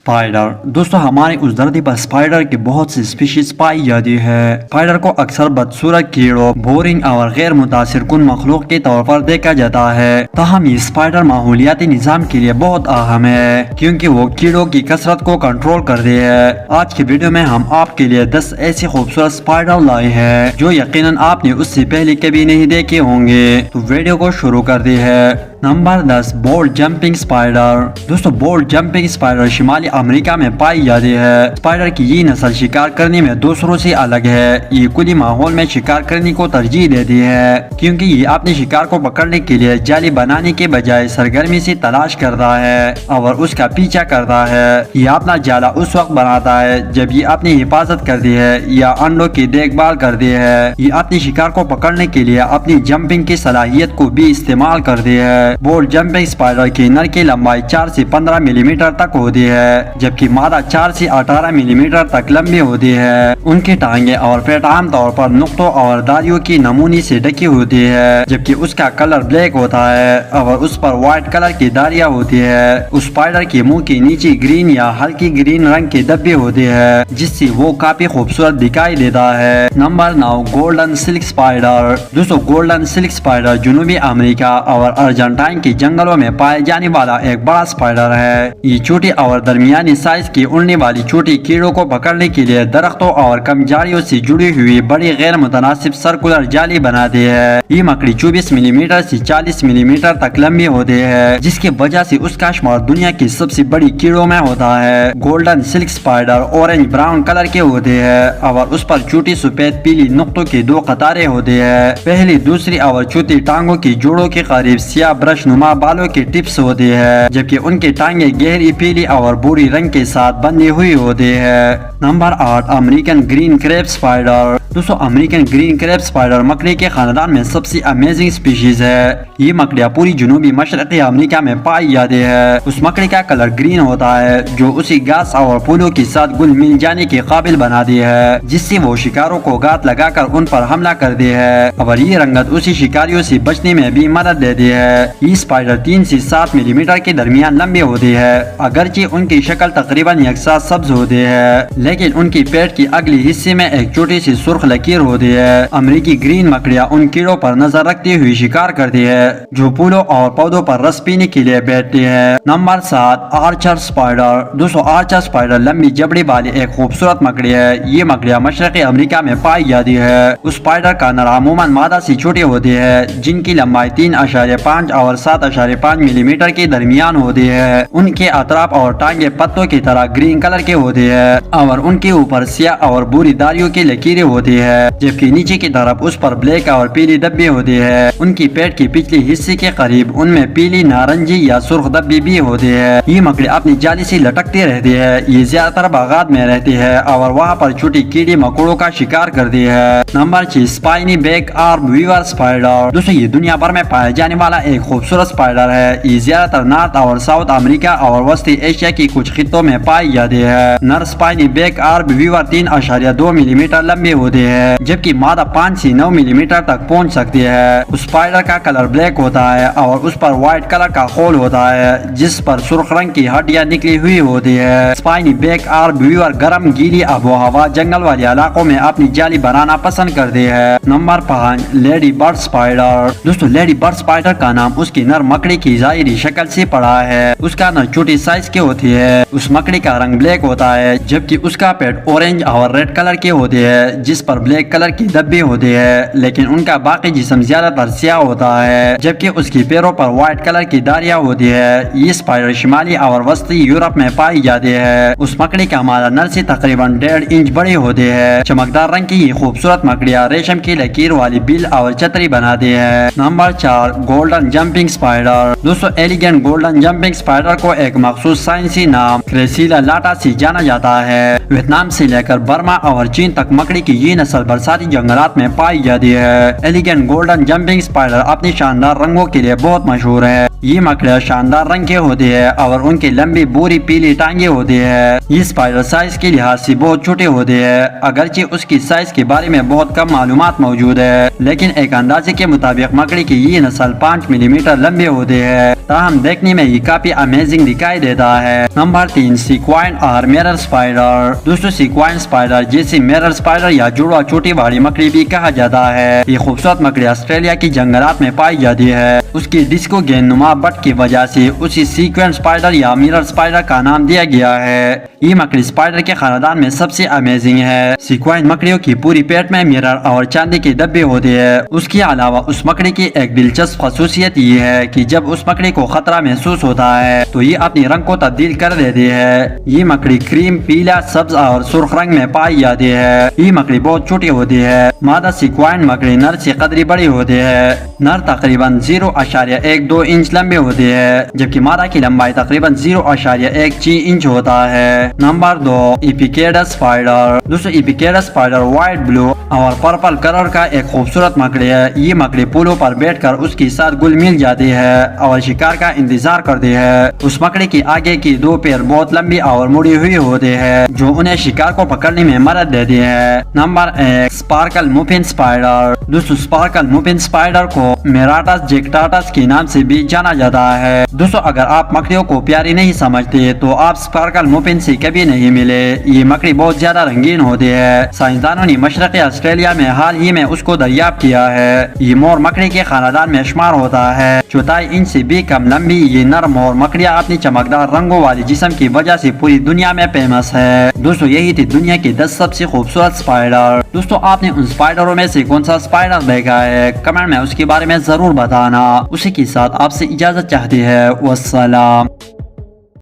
Spider دوستو ہمارے اس دھرتی پر اسپائڈر کی بہت سی اسپیشیز پائی جاتی ہے۔ اسپائڈر کو اکثر بدصورت کیڑوں، بورنگ اور غیر متاثر کن مخلوق کے طور پر دیکھا جاتا ہے، تاہم یہ اسپائڈر ماحولیاتی نظام کے لیے بہت اہم ہے کیونکہ وہ کیڑوں کی کثرت کو کنٹرول کرتی ہے۔ آج کی ویڈیو میں ہم آپ کے لیے 10 ایسی خوبصورت اسپائڈر لائے ہیں جو یقیناً آپ نے اس سے پہلے کبھی نہیں دیکھے ہوں گے، تو ویڈیو کو شروع کرتے ہیں۔ Number 10 bolt jumping spider. دوستو بولٹ جمپنگ اسپائڈر شمالی امریکہ میں پائی جاتی ہے۔ اسپائڈر کی یہ نسل شکار کرنے میں دوسروں سے الگ ہے۔ یہ کھلی ماحول میں شکار کرنے کو ترجیح دیتی ہے کیونکہ یہ اپنے شکار کو پکڑنے کے لیے جالی بنانے کے بجائے سرگرمی سے تلاش کرتا ہے اور اس کا پیچھا کرتا ہے۔ یہ اپنا جالا اس وقت بناتا ہے جب یہ اپنی حفاظت کرتی ہے یا انڈوں کی دیکھ بھال کرتی ہے۔ یہ اپنے شکار کو پکڑنے کے لیے اپنی جمپنگ کی صلاحیت کو بھی استعمال کرتی ہے۔ بولٹ جمپنگ اسپائڈر کی نر کی لمبائی 4 سے 15 ملی میٹر تک ہوتی ہے جبکہ مادہ 4 سے 18 ملی میٹر تک لمبی ہوتی ہے۔ ان کی ٹانگیں اور پیٹ عام طور پر نقطوں اور دھاریوں کی نمونی سے ڈھکی ہوتی ہے جبکہ اس کا کلر بلیک ہوتا ہے اور اس پر وائٹ کلر کی دھاریاں ہوتی ہے۔ اس اسپائڈر کے منہ کے نیچے گرین یا ہلکی گرین رنگ کی دبی ہوتی ہے جس سے وہ کافی خوبصورت دکھائی دیتا ہے۔ Number 9 golden silk spider. دوستو گولڈن سلک اسپائڈر جنوبی امریکہ اور ارجنٹائن کے جنگلوں میں پائے جانے والا ایک بڑا اسپائڈر ہے۔ یہ چھوٹی اور درمیانی سائز کی اڑنے والی چھوٹی کیڑوں کو پکڑنے کے لیے درختوں اور کم جھاڑیوں سے جڑی ہوئی بڑی غیر متناسب سرکولر جالی بناتی ہے۔ یہ مکڑی 24 ملی میٹر سے 40 ملی میٹر تک لمبی ہوتی ہے جس کی وجہ سے اس کا شمار دنیا کی سب سے بڑی کیڑوں میں ہوتا ہے۔ Golden silk spider orange brown colour کی ہوتی ہے اور اس پر چھوٹی سفید پیلی نقطوں کی 2 قطاریں ہوتی ہے۔ پہلی، دوسری اور چوتھی ٹانگوں کی جوڑوں کے قریب سیاہ برش نما بالوں کی ٹپس ہوتی ہے جبکہ ان کی ٹانگیں گہری پیلی اور بھوری رنگ کے ساتھ بندھی ہوئی ہوتی ہے۔ نمبر 8 امریکن گرین کریب اسپائڈر۔ دوستو امریکن گرین کریب اسپائڈر مکڑی کے خاندان میں سب سے امیزنگ اسپیشیز ہے۔ یہ مکڑیاں پوری جنوبی مشرقی امریکہ میں پائی جاتی ہے۔ اس مکڑی کا کلر گرین ہوتا ہے جو اسی گھاس اور پھولوں کے ساتھ گل مل جانے کے قابل بناتی ہے جس سے وہ شکاروں کو گھات لگا کر ان پر حملہ کرتی ہے اور یہ رنگت اسی شکاریوں سے بچنے میں بھی مدد دیتی ہے۔ یہ اسپائڈر 3 سے 7 ملی میٹر کے درمیان لمبی ہوتی ہے اگرچہ ان کی شکل تقریباً یکساں سبز ہوتی ہے لیکن ان کی پیٹ کی اگلی حصے میں ایک چھوٹی سی سرخ لکیر ہوتی ہے۔ امریکی گرین مکڑیاں ان کیڑوں پر نظر رکھتے ہوئے شکار کرتی ہے جو پھولوں اور پودوں پر رس پینے کے لیے بیٹھتی ہے۔ Number 7 Archer spider. دوستو آرچر اسپائڈر لمبی جبڑی والی ایک خوبصورت مکڑی ہے۔ یہ مکڑیاں مشرقی امریکہ میں پائی جاتی ہے۔ اس اسپائڈر کا نر عموماً مادہ سے چھوٹی ہوتی ہے جن کی لمبائی 3.5 اور 7.5 ملی میٹر کے درمیان ہوتی ہے۔ ان کے اطراف اور ٹانگیں پتوں کی طرح گرین کلر کی ہوتی ہے اور ان کے اوپر سیاہ اور بھوری دھاریوں کی لکیریں ہوتی ہے جبکہ نیچے کی طرف اس پر بلیک اور پیلی دبی ہوتی ہے۔ ان کی پیٹ کے پچھلے حصے کے قریب ان میں پیلی، نارنجی یا سرخ دبی بھی ہوتی ہے۔ یہ مکڑی اپنی جالی سے لٹکتی رہتی ہے۔ یہ زیادہ تر باغات میں رہتی ہے اور وہاں پر چھوٹی کیڑے مکوڑوں کا شکار کرتی ہے۔ نمبر 6 اسپائنی بیک آرم ویور اسپائڈر۔ دوستو یہ دنیا بھر میں پایا جانے والا ایک خوبصورت اسپائڈر ہے۔ یہ زیادہ تر نارتھ اور ساؤتھ امریکہ اور وسطی ایشیا کی کچھ خطوں میں پائی جاتی ہے۔ نر اسپائنی بیک آرم ویور 3.2 ملی میٹر لمبی ہوتی ہے جبکہ مادہ 5 سے 9 ملی میٹر تک پہنچ سکتی ہے۔ اس اسپائڈر کا کلر بلیک ہوتا ہے اور اس پر وائٹ کلر کا خول ہوتا ہے جس پر سرخ رنگ کی ہڈیاں نکلی ہوئی ہوتی ہے۔ اسپائنی بیک آرم ویور گرم گیلی آب و ہوا جنگل والے علاقوں میں اپنی جالی بنانا پسند کرتی ہے۔ Number 5 lady bird spider. دوستو لیڈی برڈ اسپائڈر کا نام اس کی نر مکڑی کی ظاہری شکل سے پڑا ہے۔ اس کا نر چھوٹی سائز کی ہوتی ہے۔ اس مکڑی کا رنگ بلیک ہوتا ہے جبکہ اس کا پیٹ اورنج اور ریڈ کلر کی ہوتی ہے جس پر بلیک کلر کی دبی ہوتی ہے لیکن ان کا باقی جسم زیادہ تر سیاہ ہوتا ہے جبکہ اس کی پیروں پر وائٹ کلر کی دھاریاں ہوتی ہے۔ یہ اسپائڈر شمالی اور وسطی یورپ میں پائی جاتی ہے۔ اس مکڑی کا مادہ نر سے تقریباً 1.5 انچ بڑی ہوتی ہے۔ چمکدار رنگ کی یہ خوبصورت مکڑیاں ریشم کی لکیر والی بل اور چھتری بناتی ہے۔ Number 4 golden jumping spider. دوستو ایلیگنٹ گولڈن جمپنگ اسپائڈر کو ایک مخصوص سائنسی نام کریسیلا لاٹا سے جانا جاتا ہے۔ ویتنام سے لے کر برما اور چین تک مکڑی کی یہ نسل برساتی جنگلات میں پائی جاتی ہے۔ ایلیگنٹ گولڈن جمپنگ اسپائڈر اپنی شاندار رنگوں کے لیے بہت مشہور ہے۔ یہ مکڑیاں شاندار رنگ کے ہوتے ہیں اور ان کی لمبی بوری پیلی ٹانگیں ہوتی ہے۔ یہ اسپائڈر سائز کے لحاظ سے بہت چھوٹے ہوتے ہیں، اگرچہ اس کی سائز کے بارے میں بہت کم معلومات موجود ہے، لیکن ایک اندازے کے مطابق مکڑی کی یہ نسل 5 ملی میٹر لمبے ہوتے ہیں، تاہم دیکھنے میں یہ کافی امیزنگ دکھائی دیتا ہے۔ نمبر 3، سیکوائن اور میرر اسپائڈر۔ دوستو سیکوائن اسپائڈر جیسے میرر اسپائڈر یا جڑوا چوٹی والی مکڑی بھی کہا جاتا ہے، یہ خوبصورت مکڑی آسٹریلیا کی جنگلات میں پائی جاتی ہے۔ اس کی ڈسکو گیند نما بٹ کی وجہ سے اسے سیکوائن اسپائڈر یا میرر اسپائڈر کا نام دیا گیا ہے۔ یہ مکڑی اسپائڈر کے خاندان میں سب سے امیزنگ ہے۔ سیکوائن مکڑیوں کی پوری پیٹ میں میرر اور چاندی کے دبے ہوتے ہیں۔ اس کے علاوہ اس مکڑی کی ایک دلچسپ خصوصیت یہ ہے کہ جب اس مکڑی کو خطرہ محسوس ہوتا ہے تو یہ اپنی رنگ کو تبدیل کر دیتی ہے۔ یہ مکڑی کریم، پیلا، سبز اور سرخ رنگ میں پائی جاتی ہے۔ یہ مکڑی بہت چھوٹی ہوتی ہے۔ مادہ سیکوائن مکڑی نر سے قدری بڑی ہوتی ہے۔ نر تقریباً 0.12 انچ لمبے ہوتے ہیں، جبکہ مادہ کی لمبائی تقریباً 0.16 انچ ہوتا ہے۔ Number 2، Epicadus spider. دوستو ایپیکیڈس اسپائڈر وائٹ، بلو اور پرپل کلر کا ایک خوبصورت مکڑی ہے۔ یہ مکڑی پولوں پر بیٹھ کر اس کے ساتھ گل مل جاتی ہے اور شکار کا انتظار کرتی ہے۔ اس مکڑی کی آگے کی 2 پیر بہت لمبی اور مڑی ہوئی ہوتی ہے، جو انہیں شکار کو پکڑنے میں مدد دیتی ہے۔ Number 1، sparkle muffin spider. دوستو اسپارکل موفن اسپائڈر کو میراٹس جیکٹاٹس کے نام سے بھی جانا جاتا ہے۔ دوستو اگر آپ مکڑیوں کو پیاری نہیں سمجھتے تو آپ اسپارکل موفن سے کبھی نہیں ملے۔ یہ مکڑی بہت زیادہ رنگین ہوتی ہے۔ سائنسدانوں نے مشرقی آسٹریلیا میں حال ہی میں اس کو دریافت کیا ہے۔ یہ مور مکڑی کے خاندان میں شمار ہوتا ہے۔ 4 انچ سے بھی کم لمبی یہ نر مور مکڑیاں اپنی چمکدار رنگوں والی جسم کی وجہ سے پوری دنیا میں فیمس ہے۔ دوستو یہی تھی دنیا کی 10 سب سے خوبصورت اسپائڈر۔ دوستو آپ نے ان اسپائڈروں میں سے کون سا اسپائڈر دیکھا ہے؟ کمنٹ میں اس کے بارے میں ضرور بتانا۔ اسی کے ساتھ آپ سے اجازت چاہتے ہیں۔ والسلام۔